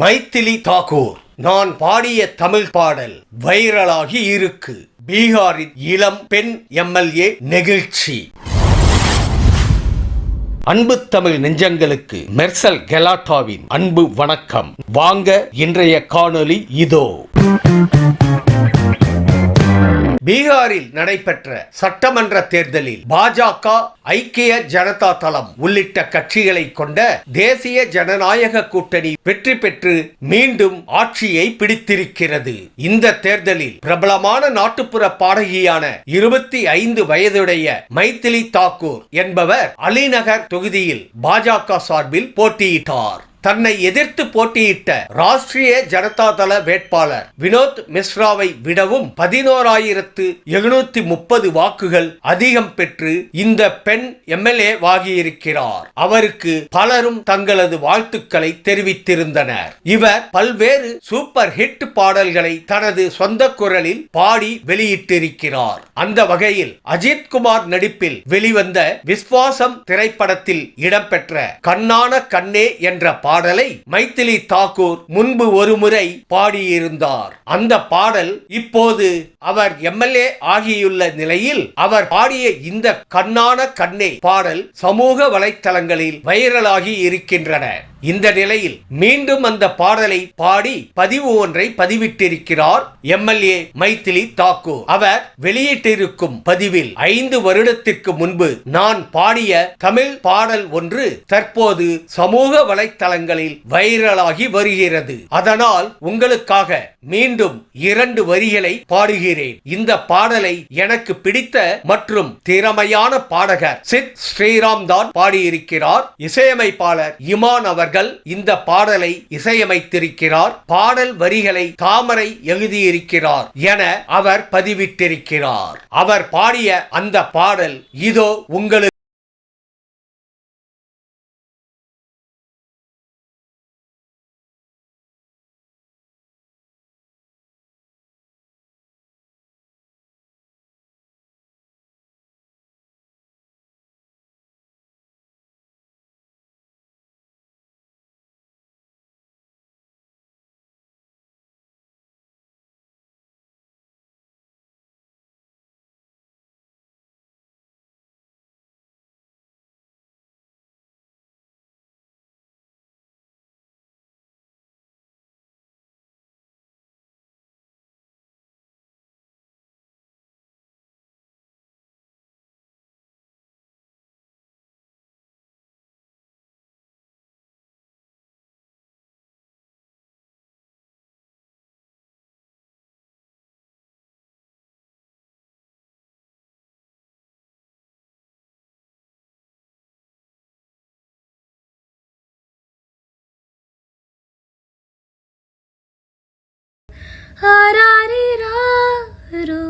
மைதிலி தாக்கூர் நான் பாடிய தமிழ் பாடல் வைரலாகி இருக்கு. பீகாரின் இளம் பெண் எம்எல்ஏ நெகிழ்ச்சி. அன்பு தமிழ் நெஞ்சங்களுக்கு மெர்சல் கெலாட்டாவின் அன்பு வணக்கம். வாங்க இன்றைய காணொளி இதோ. பீகாரில் நடைபெற்ற சட்டமன்ற தேர்தலில் பாஜக, ஐக்கிய ஜனதா தளம் உள்ளிட்ட கட்சிகளை கொண்ட தேசிய ஜனநாயக கூட்டணி வெற்றி பெற்று மீண்டும் ஆட்சியை பிடித்திருக்கிறது. இந்த தேர்தலில் பிரபலமான நாட்டுப்புற பாடகியான 25 வயதுடைய மைதிலி தாக்கூர் என்பவர் அலிநகர் தொகுதியில் பாஜக சார்பில் போட்டியிட்டார். தன்னை எதிர்த்து போட்டியிட்ட ராஷ்டிரிய ஜனதா தள வேட்பாளர் வினோத் மிஸ்ராவை விடவும் 11,730 வாக்குகள் அதிகம் பெற்று இந்த பெண் எம்எல்ஏ வாகியிருக்கிறார். அவருக்கு பலரும் தங்களது வாழ்த்துக்களை தெரிவித்திருந்தனர். இவர் பல்வேறு சூப்பர் ஹிட் பாடல்களை தனது சொந்த குரலில் பாடி வெளியிட்டிருக்கிறார். அந்த வகையில் அஜித் குமார் நடிப்பில் வெளிவந்த விஸ்வாசம் திரைப்படத்தில் இடம்பெற்ற கண்ணான கண்ணே என்ற பாடலை மைதிலி தாக்கூர் முன்பு ஒரு முறை பாடியிருந்தார். அந்த பாடல் இப்போது அவர் எம்எல்ஏ ஆகியுள்ள நிலையில் அவர் பாடிய இந்த கண்ணான கண்ணே பாடல் சமூக வலைத்தளங்களில் வைரலாகி இருக்கின்றன. இந்த நிலையில் மீண்டும் அந்த பாடலை பாடி பதிவு ஒன்றை பதிவிட்டிருக்கிறார் எம்எல்ஏ மைதிலி தாக்கூர். அவர் வெளியிட்டிருக்கும் பதிவில் 5 வருடத்திற்கு முன்பு நான் பாடிய தமிழ் பாடல் ஒன்று தற்போது சமூக வலைத்தளங்களில் வைரலாகி வருகிறது. அதனால் உங்களுக்காக மீண்டும் 2 வரிகளை பாடுகிறேன். இந்த பாடலை எனக்கு பிடித்த மற்றும் திறமையான பாடகர் சித் ஸ்ரீராம் தான் பாடியிருக்கிறார். இசையமைப்பாளர் இமான் அவர் இந்த பாடலை இசையமைத்திருக்கிறார். பாடல் வரிகளை தாமரை எழுதியிருக்கிறார் என அவர் பதிவிட்டிருக்கிறார். அவர் பாடிய அந்த பாடல் இதோ உங்களுக்கு. Arariraru.